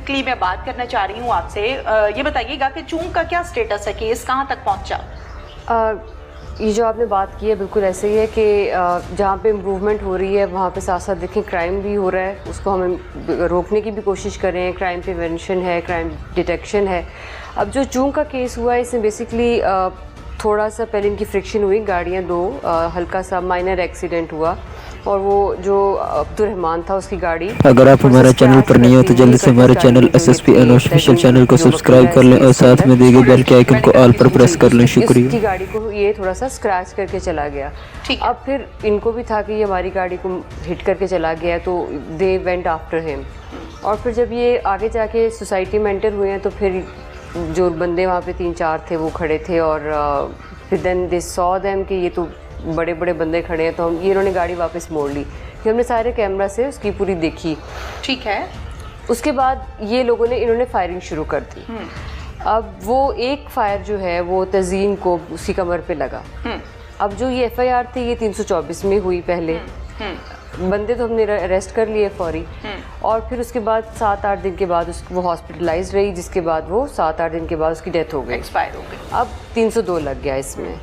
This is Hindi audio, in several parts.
स्पेसिफिकली मैं बात करना चाह रही हूँ आपसे, ये बताइएगा कि चूंग का क्या स्टेटस है, केस कहाँ तक पहुँचा? ये जो आपने बात की है बिल्कुल ऐसे ही है कि जहाँ पे इम्प्रूवमेंट हो रही है वहाँ पे साथ साथ देखें क्राइम भी हो रहा है, उसको हम रोकने की भी कोशिश कर रहे हैं। क्राइम प्रिवेंशन है, क्राइम डिटेक्शन है। अब जो चूंग का केस हुआ है इसमें बेसिकली थोड़ा सा पहले इनकी फ्रिक्शन हुई, गाड़ियाँ दो, हल्का सा माइनर एक्सीडेंट हुआ और वो जो अब्दुल रहमान था उसकी गाड़ी। अगर आप हमारे चैनल पर नहीं हो तो जल्दी से हमारे चैनल SSP ऑफिशियल चैनल को सब्सक्राइब कर लें और साथ में दिए गए बेल के आइकन को ऑल पर प्रेस कर लें। शुक्रिया। इसकी गाड़ी को ये थोड़ा सा स्क्रैच करके चला गया। अब फिर इनको भी था कि ये हमारी गाड़ी को हिट करके चला गया, तो दे वेंट आफ्टर हिम। और फिर जब ये आगे जाके सोसाइटी में एंटर हुए हैं तो फिर जो बंदे वहाँ पे 3-4 थे वो खड़े थे और फिर देन दे सॉ देम कि ये तो बड़े बड़े बंदे खड़े हैं, तो हम ये इन्होंने गाड़ी वापस मोड़ ली। फिर हमने सारे कैमरा से उसकी पूरी देखी। ठीक है। उसके बाद ये लोगों ने इन्होंने फायरिंग शुरू कर दी। अब वो एक फायर जो है वो तज़ीन को उसकी कमर पे लगा। अब जो ये FIR थी ये 324 में हुई पहले। बंदे तो हमने अरेस्ट कर लिए फौरी, और फिर उसके बाद 7-8 दिन के बाद वो हॉस्पिटलाइज रही, जिसके बाद वो 7-8 दिन के बाद उसकी डेथ हो गई, एक्सपायर हो गई। अब 302 लग गया इसमें।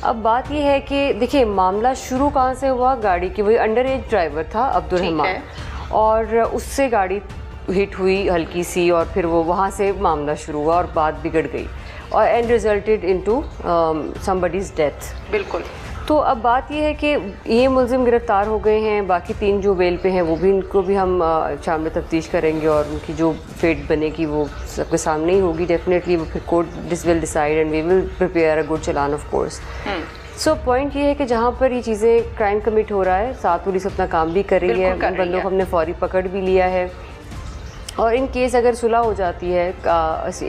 अब बात ये है कि देखिए मामला शुरू कहाँ से हुआ, गाड़ी की वही अंडर एज ड्राइवर था अब्दुल रहमान, और उससे गाड़ी हिट हुई हल्की सी और फिर वो वहाँ से मामला शुरू हुआ और बात बिगड़ गई और and resulted into somebody's death. बिल्कुल। तो अब बात ये है कि ये मुलजिम गिरफ्तार हो गए हैं, बाकी 3 जो बेल पे हैं वो भी इनको भी हम शामिल तफ्तीश करेंगे और उनकी जो फेट बनेगी वो सबके सामने ही होगी डेफिनेटली। वो फिर court this will decide and we will prepare a good challan of course. So point ये है कि जहाँ पर ये चीज़ें क्राइम कमिट हो रहा है साथ पुलिस अपना काम भी कर रही है, उन बंदों को हमने फौरी पकड़ भी लिया है। और इन केस अगर सुलह हो जाती है,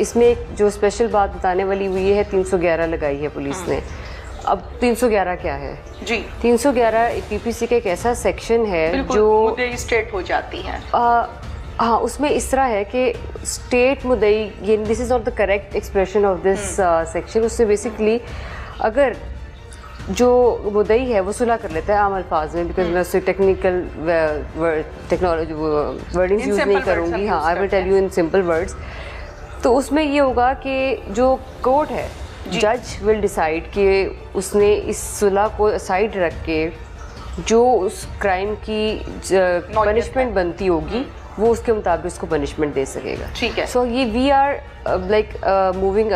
इसमें एक जो स्पेशल बात बताने वाली हुई है 311 लगाई है पुलिस ने। अब 311 क्या है जी? 311 PPC का एक ऐसा सेक्शन है जो मुद्दई स्टेट हो जाती है। हाँ, उसमें इस तरह है कि स्टेट मुद्दई, ये this is not the correct expression of this section. उससे बेसिकली अगर जो मुद्दई है वो सुलह कर लेता है आम अल्फाज में, बिकॉज मैं उससे टेक्निकल टेक्नोलॉजी वर्डिंग्स यूज़ नहीं करूँगी। हाँ, I will tell you in simple words. तो उसमें ये होगा कि जो कोर्ट है, जज विल डिसाइड कि उसने इस सुलह को साइड रख के जो उस क्राइम की पनिशमेंट बनती होगी वो उसके मुताबिक उसको पनिशमेंट दे सकेगा। ठीक है। सो ये we are like moving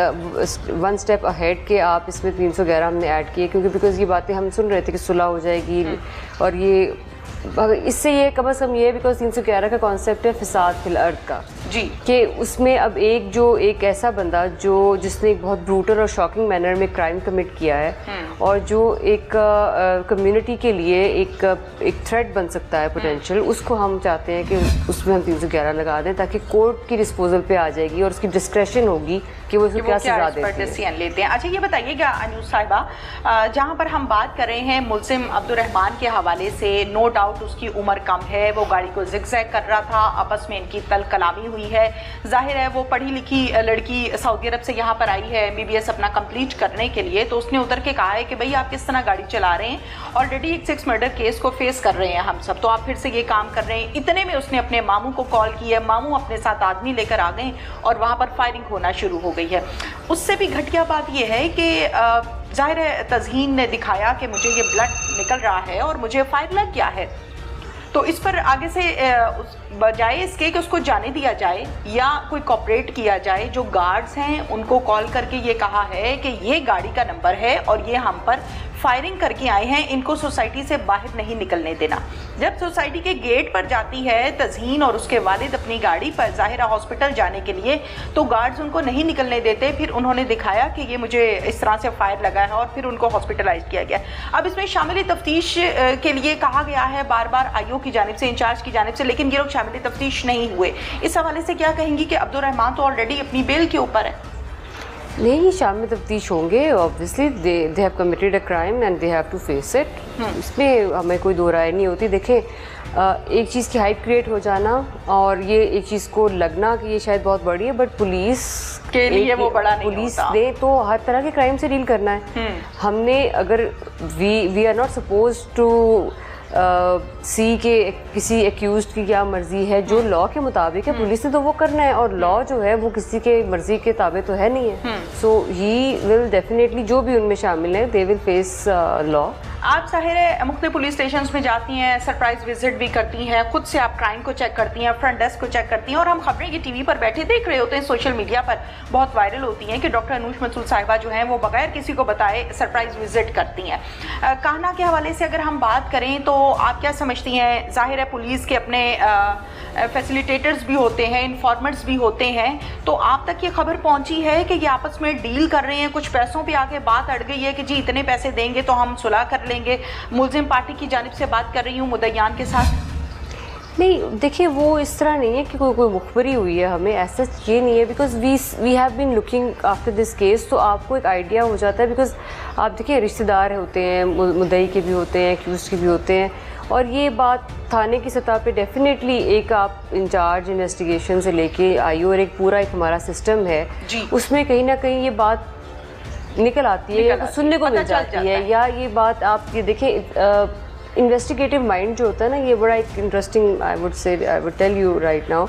1 step ahead के आप इसमें 311 हमने ऐड किए, क्योंकि बिकॉज ये बातें हम सुन रहे थे कि सुलह हो जाएगी और ये इससे ये कम से कम ये, बिकॉज 311 का कॉन्सेप्ट है फिसाद फिल अर्द का जी, कि उसमें अब एक ऐसा बंदा जिसने एक बहुत ब्रूटल और शॉकिंग मैनर में क्राइम कमिट किया है और जो एक कम्युनिटी के लिए एक थ्रेट बन सकता है पोटेंशियल, उसको हम चाहते हैं कि उसमें हम 311 लगा दें ताकि कोर्ट की डिस्पोजल पे आ जाएगी और उसकी डिस्क्रेशन होगी कि वो इसको क्या सजा देते हैं। अच्छा, ये बताइएगा अनूस साहिबा, जहाँ पर हम बात कर रहे हैं मुल्जिम अब्दुल रहमान के हवाले से, नो डाउट उसकी उम्र कम है, वो गाड़ी को जिगजैग कर रहा था, आपस में इनकी तल कलामी हुई है। जाहिर है वो पढ़ी लिखी लड़की सऊदी अरब से यहाँ पर आई है MBBS अपना कंप्लीट करने के लिए, तो उसने उतर के कहा है कि भाई आप किस तरह गाड़ी चला रहे हैं, ऑलरेडी एक 6 मर्डर केस को फेस कर रहे हैं हम सब, तो आप फिर से ये काम कर रहे हैं। इतने में उसने अपने मामू को कॉल की है, मामू अपने साथ आदमी लेकर आ गए और वहाँ पर फायरिंग होना शुरू हो गई है। उससे भी घटिया बात यह है कि जाहिर है तज़हीन ने दिखाया कि मुझे ये ब्लड निकल रहा है और मुझे फायर लग गया है, तो इस पर आगे से बजाय इसके कि उसको जाने दिया जाए या कोई कॉपरेट किया जाए, जो गार्ड्स हैं उनको कॉल करके ये कहा है कि ये गाड़ी का नंबर है और ये हम पर फायरिंग करके आए हैं, इनको सोसाइटी से बाहर नहीं निकलने देना। जब सोसाइटी के गेट पर जाती है तज़हीन और उसके वालिद अपनी गाड़ी पर ज़ाहिरा हॉस्पिटल जाने के लिए, तो गार्ड्स उनको नहीं निकलने देते। फिर उन्होंने दिखाया कि ये मुझे इस तरह से फायर लगा है और फिर उनको हॉस्पिटलाइज किया गया। अब इसमें शामिल तफ्तीश के लिए कहा गया है बार बार IO की जानिब से, इंचार्ज की जानिब से, लेकिन ये लोग शामिल तफ्तीश नहीं हुए। इस हवाले से क्या कहेंगी कि अब्दुल रहमान तो ऑलरेडी अपनी बेल के ऊपर है? नहीं, शामिल तफ्तीश होंगे, obviously they have committed a crime and they have to face it. इसमें हमें कोई दो राय नहीं होती। देखें, एक चीज़ की हाइप क्रिएट हो जाना और ये एक चीज़ को लगना कि ये शायद बहुत बड़ी है, बट पुलिस के लिए वो बड़ा नहीं पुलिस होता। ने तो हर तरह के क्राइम से डील करना है। हमने अगर we are not suppose to see के किसी एक्यूज्ड की क्या मर्जी है, जो लॉ के मुताबिक है पुलिस ने तो वो करना है, और लॉ जो है वो किसी के मर्जी के ताबे तो है नहीं है। सो ही विल डेफिनेटली, जो भी उनमें शामिल है, दे विल फेस लॉ। आप ज़ाहिर है मुख्तलिफ पुलिस स्टेशन में जाती हैं, सरप्राइज विजिट भी करती हैं, खुद से आप क्राइम को चेक करती हैं, फ्रंट डेस्क को चेक करती हैं, और हम खबरें ये टीवी पर बैठे देख रहे होते हैं, सोशल मीडिया पर बहुत वायरल होती हैं कि डॉक्टर अनूश मंसूर साहिबा जो हैं वो बगैर किसी को बताए सरप्राइज विजिट करती हैं। कान्हा के हवाले से अगर हम बात करें तो आप क्या समझती हैं? ज़ाहिर है पुलिस के अपने फैसिलिटेटर्स भी होते हैं, इन्फॉर्मर्स भी होते हैं, तो आप तक ये खबर पहुंची है कि ये आपस में डील कर रहे हैं, कुछ पैसों पे आके बात अड़ गई है कि जी इतने पैसे देंगे तो हम सुलह कर लेंगे? मुल्जिम पार्टी की जानिब से बात कर रही हूँ मुद्दईयान के साथ। नहीं, देखिए वो इस तरह नहीं है कि कोई मुखबरी हुई है हमें, ऐसा ये नहीं है, because we have been looking after this case, तो आपको एक आइडिया हो जाता है। बिकॉज आप देखिए रिश्तेदार होते हैं, मुद्दई के भी होते हैं, एक्यूज के भी होते हैं, और ये बात थाने की सतह पे डेफिनेटली एक आप इंचार्ज इन्वेस्टिगेशन से लेके आई, और एक पूरा एक हमारा सिस्टम है, उसमें कहीं ना कहीं ये बात निकल आती है या सुनने को मिल जाती है, या ये बात आप ये देखें, इन्वेस्टिगेटिव माइंड जो होता है ना, ये बड़ा एक interesting, I would tell you right now,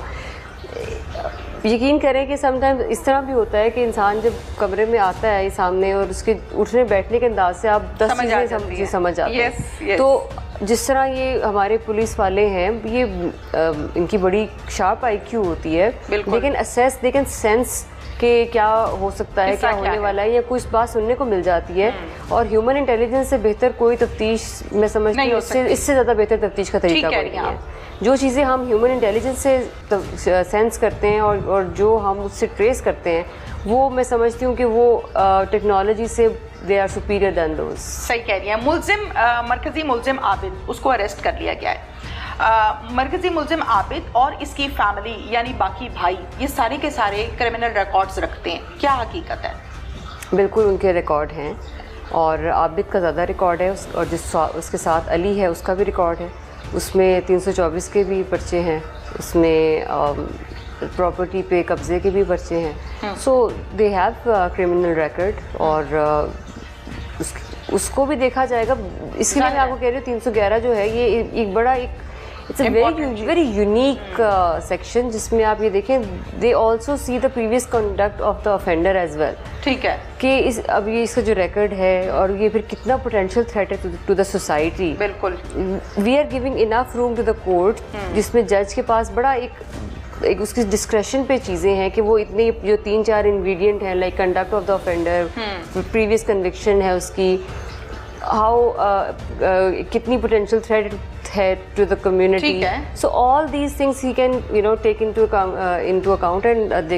यकीन करें कि समटाइम्स इस तरह भी होता है कि इंसान जब कमरे में आता है सामने और उसके उठने बैठने के अंदाज से आप 10 चीज़ें समझ जाते हैं। तो जिस तरह ये हमारे पुलिस वाले हैं, ये इनकी बड़ी शार्प IQ होती है, लेकिन असेस, दे कैन सेंस कि क्या हो सकता है, क्या होने वाला है, या कुछ बात सुनने को मिल जाती है, और ह्यूमन इंटेलिजेंस से बेहतर कोई तफ्तीश मैं समझती हूँ, इससे ज़्यादा बेहतर तफ्तीश का तरीका कोई नहीं है। जो चीज़ें हम ह्यूमन इंटेलिजेंस से सेंस करते हैं और जो हम उससे ट्रेस करते हैं, वो मैं समझती हूँ कि वो टेक्नोलॉजी से they are superior than those. सही कह रही हैं। मुल्जिम मरकज़ी मुल्जिम आबिद, उसको अरेस्ट कर लिया गया है। मरकज़ी मुल्जिम आबिद और इसकी फैमिली यानी बाकी भाई, ये सारे के सारे क्रिमिनल रिकॉर्ड्स रखते हैं, क्या हकीकत है? बिल्कुल उनके रिकॉर्ड हैं, और आबिद का ज़्यादा रिकॉर्ड है, और उसके साथ अली है, उसका भी रिकॉर्ड है, उसमें 324 के भी पर्चे हैं, उसमें प्रॉपर्टी पे कब्ज़े के भी पर्चे हैं। सो दे हैव क्रिमिनल रिकॉर्ड, और उसको भी देखा जाएगा। इसके लिए मैं आपको कह रही हूँ 311 जो है ये एक बड़ा it's a very unique section, जिसमें आप ये देखें, they also see the previous conduct of the offender as well. ठीक है कि अब ये इसका जो रिकॉर्ड है, और ये फिर कितना पोटेंशियल थ्रेट है टू द सोसाइटी। बिल्कुल, we are giving enough room to the court, जिसमें जज के पास बड़ा एक उसकी डिस्क्रेशन पे चीज़ें हैं कि वो इतने जो 3-4 इंग्रेडिएंट हैं, like conduct of the offender, previous conviction है उसकी, हाउ कितनी पोटेंशियल थ्रेट है to the community. So all these things he can take into account and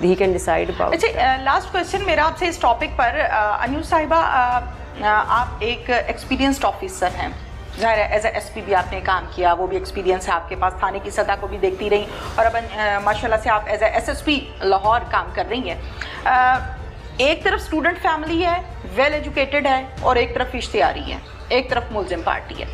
he can decide about. अच्छा, लास्ट क्वेश्चन मेरा आपसे इस टॉपिक पर। अनूश साहिबा, आप एक एक्सपीरियंस्ड ऑफिसर हैं, ज़ाहिर है एज ए SP भी आपने काम किया, वो भी एक्सपीरियंस है आपके पास, थाने की सतह को भी देखती रही, और अब माशाल्लाह से आप एज ए SSP लाहौर काम कर रही हैं। एक तरफ स्टूडेंट फैमिली है, वेल एजुकेटेड है, और एक तरफ इश्तिहारी है, एक तरफ मुल्जिम पार्टी है।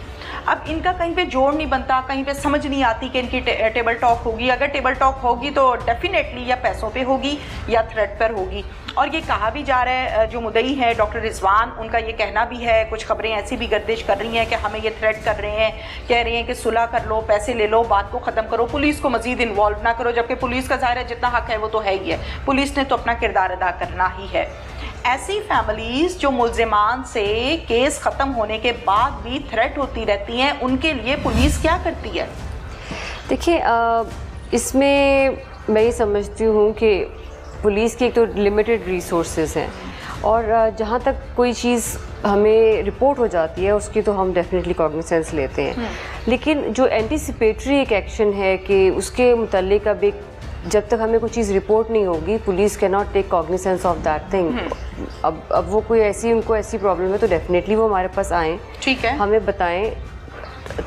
अब इनका कहीं पे जोड़ नहीं बनता, कहीं पे समझ नहीं आती कि इनकी टेबल टॉक होगी। अगर टेबल टॉक होगी तो डेफिनेटली या पैसों पे होगी या थ्रेट पर होगी। और ये कहा भी जा रहा है, जो मुद्दई है डॉक्टर रिजवान, उनका ये कहना भी है, कुछ खबरें ऐसी भी गर्दिश कर रही हैं कि हमें ये थ्रेट कर रहे हैं, कह रहे हैं कि सुलह कर लो, पैसे ले लो, बात को ख़त्म करो, पुलिस को मजीद इन्वॉल्व ना करो, जबकि पुलिस का ज़ाहिर है जितना हक है वो तो है ही है, पुलिस ने तो अपना किरदार अदा करना ही है। ऐसी फैमिलीज़ जो मुल्जिमान से केस ख़त्म होने के बाद भी थ्रेट होती रहती हैं, उनके लिए पुलिस क्या करती है? देखिए, इसमें मैं ये समझती हूँ कि पुलिस की एक तो लिमिटेड रिसोर्सेज हैं, और जहाँ तक कोई चीज़ हमें रिपोर्ट हो जाती है उसकी तो हम डेफिनेटली कॉग्निसेंस लेते हैं, लेकिन जो एंटीसिपेटरी एक एक्शन है कि उसके मुतालिक अब एक जब तक हमें कोई चीज़ रिपोर्ट नहीं होगी, police can not take cognizance of that thing. अब वो कोई उनको ऐसी प्रॉब्लम है तो डेफिनेटली वो हमारे पास आएँ, ठीक है, हमें बताएं।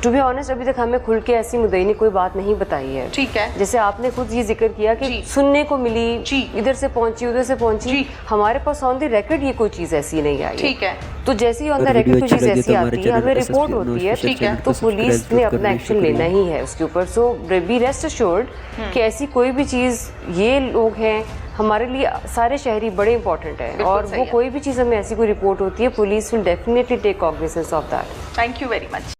टू बी ऑनेस्ट, अभी तक हमें खुल के ऐसी मुद्दई ने कोई बात नहीं बताई है। ठीक है, जैसे आपने खुद ये जिक्र किया कि सुनने को मिली, इधर से पहुंची, उधर से पहुंची, हमारे पास ऑन द रिकॉर्ड ये कोई चीज़ ऐसी नहीं आई। ठीक है, तो जैसे ही ऑन द रिकॉर्ड कोई चीज़ ऐसी आती है, हमें रिपोर्ट होती है, ठीक है, तो पुलिस ने अपना एक्शन लेना ही है उसके ऊपर। सो बी रेस्ट अश्योर्ड कि ऐसी कोई भी चीज़, ये लोग हैं हमारे लिए, सारे शहरी बड़े इंपॉर्टेंट हैं, और वो कोई भी चीज़ हमें ऐसी कोई रिपोर्ट होती है, police will definitely take cognizance of that. Thank you very much.